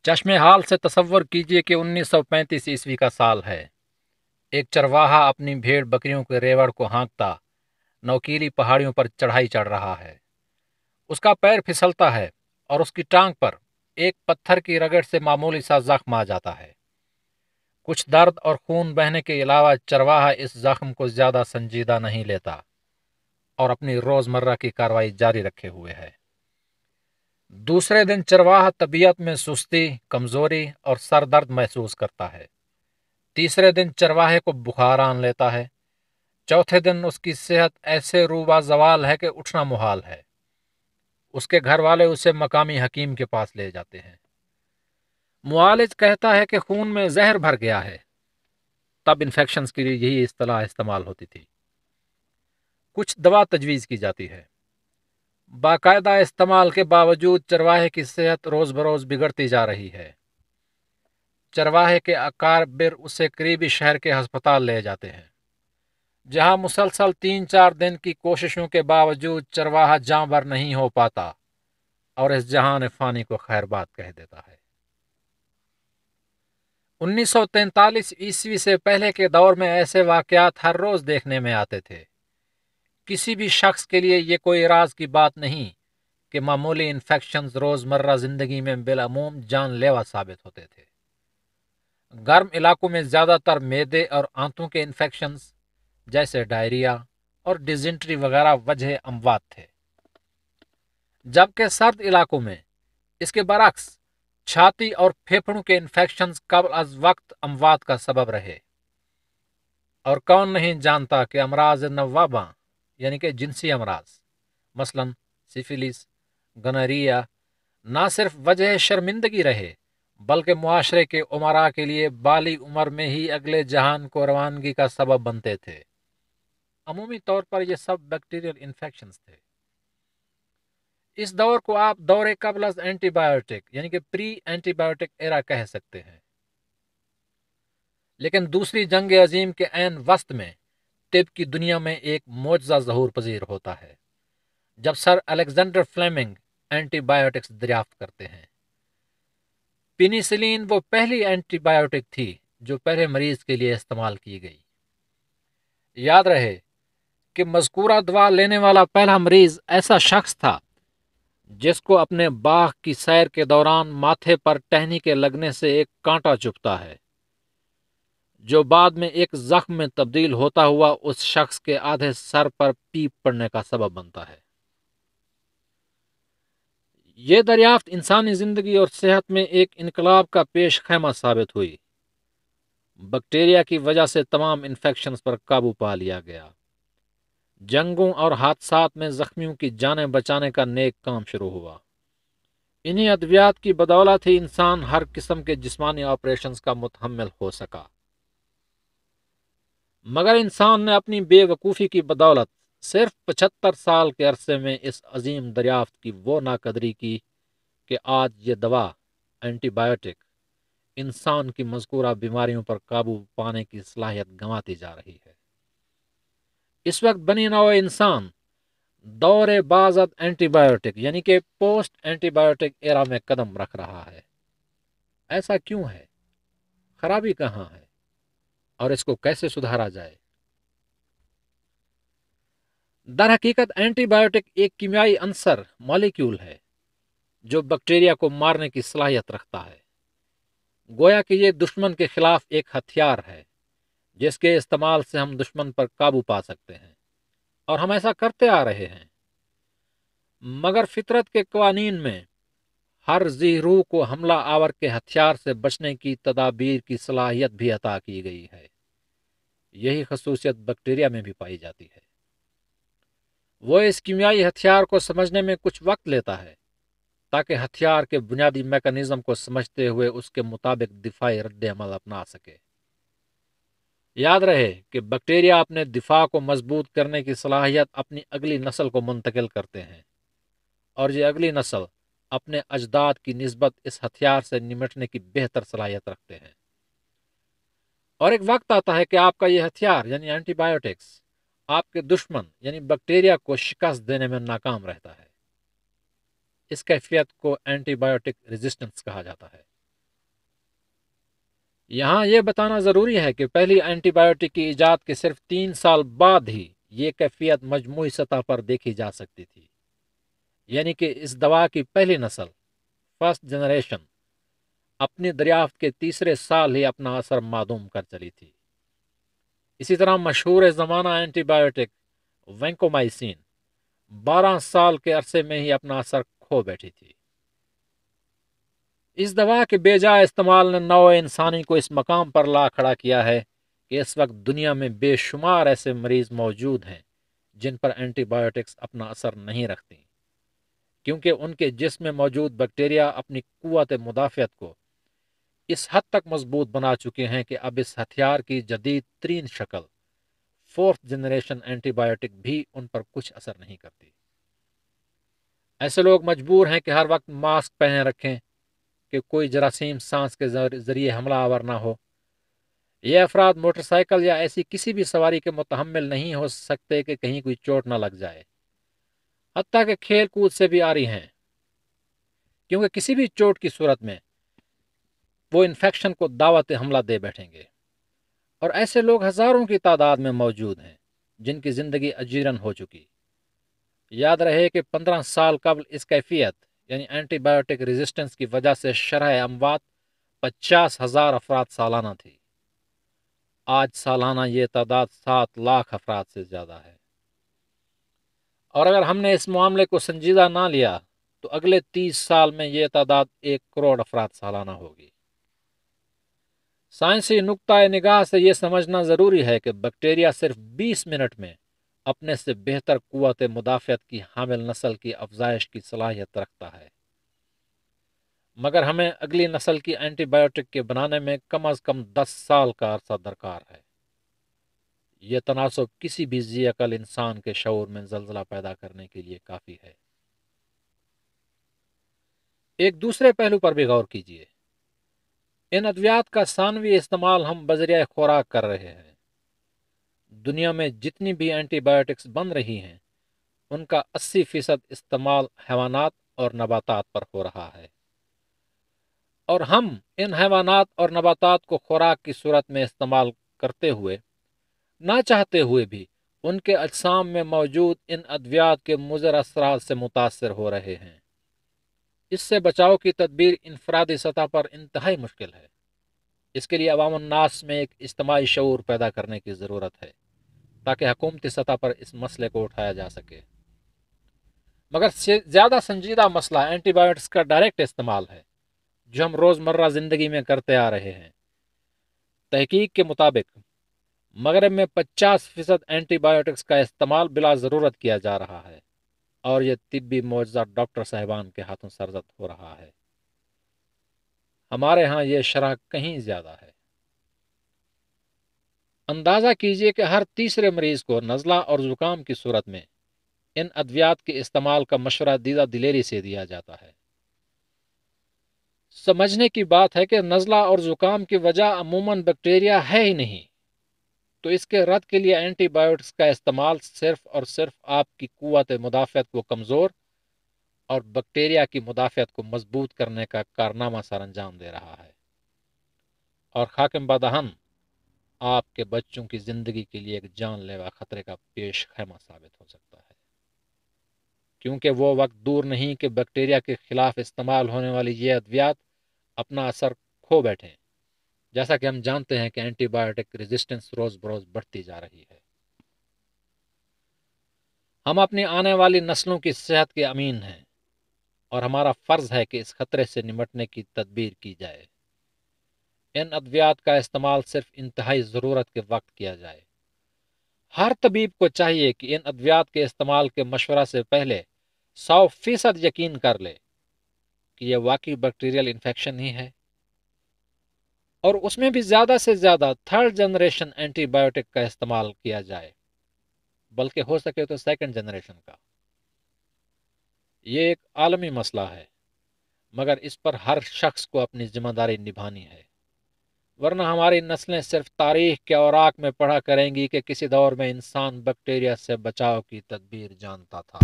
चश्मे हाल से तसव्वुर कीजिए कि 1935 ईस्वी का साल है। एक चरवाहा अपनी भेड़ बकरियों के रेवड़ को हाँकता नौकीली पहाड़ियों पर चढ़ाई चढ़ रहा है। उसका पैर फिसलता है और उसकी टांग पर एक पत्थर की रगड़ से मामूली सा जख्म आ जाता है। कुछ दर्द और खून बहने के अलावा चरवाहा इस जख्म को ज्यादा संजीदा नहीं लेता और अपनी रोजमर्रा की कार्रवाई जारी रखे हुए है। दूसरे दिन चरवाहा तबीयत में सुस्ती, कमजोरी और सर दर्द महसूस करता है। तीसरे दिन चरवाहे को बुखार आन लेता है। चौथे दिन उसकी सेहत ऐसे रूबा जवाल है कि उठना मुहाल है। उसके घर वाले उसे मकामी हकीम के पास ले जाते हैं। मुआलिज कहता है कि खून में जहर भर गया है। तब इन्फेक्शन के लिए यही इस्तेलाह इस्तेमाल होती थी। कुछ दवा तजवीज़ की जाती है। बाकायदा इस्तेमाल के बावजूद चरवाहे की सेहत रोज़ बरोज़ बिगड़ती जा रही है। चरवाहे के अकाबिर उसे करीबी शहर के अस्पताल ले जाते हैं, जहां मुसलसल 3-4 दिन की कोशिशों के बावजूद चरवाहा जाँ भर नहीं हो पाता और इस जहान फ़ानी को खैरबाद कह देता है। 1943 ईस्वी से पहले के दौर में ऐसे वाक़यात हर रोज़ देखने में आते थे। किसी भी शख्स के लिए ये कोई राज की बात नहीं कि मामूली इन्फेक्शंस रोज़मर्रा ज़िंदगी में बिलअमूम जानलेवा साबित होते थे। गर्म इलाकों में ज़्यादातर मैदे और आंतों के इन्फेक्शंस जैसे डायरिया और डिजेंट्री वगैरह वजह अमवात थे, जबकि सर्द इलाकों में इसके बरक्स छाती और फेफड़ों के इन्फेक्शंस कब्ल अज वक्त अमवात का सबब रहे। और कौन नहीं जानता कि अमराज नवाबा यानी कि जिनसी अमराज मसलन सिफिलिस, गनरिया ना सिर्फ वजह शर्मिंदगी रहे बल्कि मुआशरे के उमरा के लिए बाली उम्र में ही अगले जहान को रवानगी का सबब बनते थे। अमूमी तौर पर यह सब बैक्टीरियल इन्फेक्शंस थे। इस दौर को आप दौरे कबल एंटीबायोटिक यानी कि प्री एंटीबायोटिक एरा कह सकते हैं। लेकिन दूसरी जंग अजीम के ऐन वस्त में तिब की दुनिया में एक मोजज़ा ज़हूर पजीर होता है, जब सर अलेक्जेंडर फ्लेमिंग एंटीबायोटिक्स दरियाफ्त करते हैं। पेनिसिलिन वो पहली एंटीबायोटिक थी जो पहले मरीज के लिए इस्तेमाल की गई। याद रहे कि मज़कूरा दवा लेने वाला पहला मरीज ऐसा शख्स था जिसको अपने बाग की सैर के दौरान माथे पर टहनी के लगने से एक कांटा चुभता है, जो बाद में एक जख्म में तब्दील होता हुआ उस शख्स के आधे सर पर पीप पड़ने का सबब बनता है। ये दरियाफ्त इंसानी जिंदगी और सेहत में एक इनकलाब का पेश खैमा साबित हुई। बैक्टीरिया की वजह से तमाम इन्फेक्शंस पर काबू पा लिया गया। जंगों और हादसात में जख्मियों की जानें बचाने का नेक काम शुरू हुआ। इन्हीं अद्वियात की बदौलत ही इंसान हर किस्म के जिस्मानी ऑपरेशंस का मुतहम्मिल हो सका। मगर इंसान ने अपनी बेवकूफ़ी की बदौलत सिर्फ 75 साल के अरसे में इस अजीम दरियाफ्त की वो नाकदरी की कि आज ये दवा एंटीबायोटिक इंसान की मज़कूरा बीमारियों पर काबू पाने की सलाहियत गंवाती जा रही है। इस वक्त बनी नौ इंसान दौरे बाज़त एंटीबायोटिक यानी कि पोस्ट एंटीबायोटिक एरा में कदम रख रहा है। ऐसा क्यों है? खराबी कहाँ है और इसको कैसे सुधारा जाए? दर हकीकत एंटीबायोटिक एक कीमियाई अंसर मॉलिक्यूल है जो बैक्टीरिया को मारने की सलाहियत रखता है। गोया कि ये दुश्मन के खिलाफ एक हथियार है जिसके इस्तेमाल से हम दुश्मन पर काबू पा सकते हैं, और हम ऐसा करते आ रहे हैं। मगर फितरत के कवानीन में हर जी रूह को हमला आवर के हथियार से बचने की तदाबीर की सलाहियत भी अता की गई है। यही खसूसियत बैक्टीरिया में भी पाई जाती है। वो इस कीमियाई हथियार को समझने में कुछ वक्त लेता है ताकि हथियार के बुनियादी मैकेनिज्म को समझते हुए उसके मुताबिक दिफाई रद्द अमल अपना सके। याद रहे कि बैक्टीरिया अपने दिफा को मजबूत करने की सलाहियत अपनी अगली नस्ल को मुंतकिल करते हैं, और ये अगली नस्ल अपने अजदाद की निस्बत इस हथियार से निमटने की बेहतर सलाहियत रखते हैं। और एक वक्त आता है कि आपका यह हथियार यानी एंटीबायोटिक्स आपके दुश्मन यानी बैक्टीरिया को शिकस्त देने में नाकाम रहता है। इस कैफियत को एंटीबायोटिक रेजिस्टेंस कहा जाता है। یہاں یہ بتانا ضروری ہے کہ پہلی اینٹی بایوٹک کی ایجاد کے صرف 3 سال بعد ہی یہ کیفیت مجموعی سطح پر دیکھی جا سکتی تھی، یعنی کہ اس دوا کی پہلی نسل فرسٹ جنریشن اپنی دریافت کے تیسرے سال ہی اپنا اثر معدوم کر چلی تھی۔ اسی طرح مشہور زمانہ اینٹی بایوٹک وینکومائسین 12 سال کے عرصے میں ہی اپنا اثر کھو بیٹھی تھی۔ اس دوا کے بے جا استعمال نے نوع انسانی کو اس مقام پر لا کھڑا کیا ہے کہ اس وقت دنیا میں بے شمار ایسے مریض موجود ہیں جن پر اینٹی بایوٹکس اپنا اثر نہیں رکھتی، کیونکہ ان کے جسم میں موجود بیکٹیریا اپنی قوت مدافعت کو اس حد تک مضبوط بنا چکے ہیں کہ اب اس ہتھیار کی جدید ترین شکل فورتھ جنریشن اینٹی بایوٹک بھی ان پر کچھ اثر نہیں کرتی۔ ایسے لوگ مجبور ہیں کہ ہر وقت ماسک پہنے رکھیں کہ کوئی جراثیم سانس کے ذریعے حملہ آور نہ ہو۔ یہ افراد موٹر سائیکل یا ایسی کسی بھی سواری کے متحمل نہیں ہو سکتے کہ کہیں کوئی چوٹ نہ لگ جائے، حتیٰ کہ کھیل کود سے بھی عاری ہیں، کیونکہ کسی بھی چوٹ کی صورت میں وہ انفیکشن کو دعوت حملہ دے بیٹھیں گے۔ اور ایسے لوگ ہزاروں کی تعداد میں موجود ہیں جن کی زندگی اجیرن ہو چکی۔ یاد رہے کہ 15 سال قبل اس کیفیت یعنی اینٹی بایوٹک ریزسٹنس کی وجہ سے شرح اموات 50,000 افراد سالانہ تھی۔ آج سالانہ یہ تعداد 7 لاکھ افراد سے زیادہ ہے، اور اگر ہم نے اس معاملے کو سنجیدہ نہ لیا تو اگلے 30 سال میں یہ تعداد 1 کروڑ افراد سالانہ ہوگی۔ سائنسی نقطۂ نگاہ سے یہ سمجھنا ضروری ہے کہ بیکٹیریا صرف 20 منٹ میں اپنے سے بہتر قوت مدافعت کی حامل نسل کی افزائش کی صلاحیت رکھتا ہے، مگر ہمیں اگلی نسل کی اینٹی بایوٹک کے بنانے میں کم از کم 10 سال کا عرصہ درکار ہے۔ یہ تناسب کسی بھی ذی عقل انسان کے شعور میں زلزلہ پیدا کرنے کے لیے کافی ہے۔ ایک دوسرے پہلو پر بھی غور کیجیے۔ ان ادویات کا ثانوی استعمال ہم بذریعہ خوراک کر رہے ہیں۔ دنیا میں جتنی بھی اینٹی بایوٹکس بن رہی ہیں ان کا 80% استعمال حیوانات اور نباتات پر ہو رہا ہے، اور ہم ان حیوانات اور نباتات کو خوراک کی صورت میں استعمال کرتے ہوئے نہ چاہتے ہوئے بھی ان کے اجسام میں موجود ان ادویات کے مضر اثرات سے متاثر ہو رہے ہیں۔ اس سے بچاؤ کی تدبیر انفرادی سطح پر انتہائی مشکل ہے۔ اس کے لیے عوام الناس میں ایک اجتماعی شعور پیدا کرنے کی ضرورت ہے تاکہ حکومتی سطح پر اس مسئلے کو اٹھایا جا سکے۔ مگر زیادہ سنجیدہ مسئلہ اینٹی بایوٹکس کا ڈائریکٹ استعمال ہے جو ہم روزمرہ زندگی میں کرتے آ رہے ہیں۔ تحقیق کے مطابق مغرب میں 50% اینٹی بایوٹکس کا استعمال بلا ضرورت کیا جا رہا ہے، اور یہ طبی معجزہ ڈاکٹر صاحبان کے ہاتھوں سرزد ہو رہا ہے۔ ہمارے ہاں یہ شرح کہیں زیادہ ہے۔ اندازہ کیجئے کہ ہر تیسرے مریض کو نزلہ اور زکام کی صورت میں ان ادویات کے استعمال کا مشورہ دیدہ دلیری سے دیا جاتا ہے۔ سمجھنے کی بات ہے کہ نزلہ اور زکام کی وجہ عموماً بیکٹیریا ہے ہی نہیں، تو اس کے رد کے لیے اینٹی بایوٹکس کا استعمال صرف اور صرف آپ کی قوت مدافعت کو کمزور اور بیکٹیریا کی مدافعت کو مضبوط کرنے کا کارنامہ سر انجام دے رہا ہے، اور حاکم بدہن آپ کے بچوں کی زندگی کے لیے ایک جان لیوا خطرے کا پیش خیمہ ثابت ہو سکتا ہے، کیونکہ وہ وقت دور نہیں کہ بیکٹیریا کے خلاف استعمال ہونے والی یہ ادویات اپنا اثر کھو بیٹھیں، جیسا کہ ہم جانتے ہیں کہ اینٹی بایوٹک ریزسٹنس روز بروز بڑھتی جا رہی ہے۔ ہم اپنی آنے والی نسلوں کی صحت کے امین ہیں، اور ہمارا فرض ہے کہ اس خطرے سے نمٹنے کی تدبیر کی جائے۔ ان ادویات کا استعمال صرف انتہائی ضرورت کے وقت کیا جائے۔ ہر طبیب کو چاہیے کہ ان ادویات کے استعمال کے مشورہ سے پہلے 100% یقین کر لے کہ یہ واقعی بیکٹیریل انفیکشن ہی ہے، اور اس میں بھی زیادہ سے زیادہ 3rd جنریشن اینٹی بایوٹک کا استعمال کیا جائے، بلکہ ہو سکے تو 2nd جنریشن کا۔ یہ ایک عالمی مسئلہ ہے، مگر اس پر ہر شخص کو اپنی ذمہ داری نبھانی ہے، ورنہ ہماری نسلیں صرف تاریخ کے اوراق میں پڑھا کریں گی کہ کسی دور میں انسان بیکٹیریا سے بچاؤ کی تدبیر جانتا تھا۔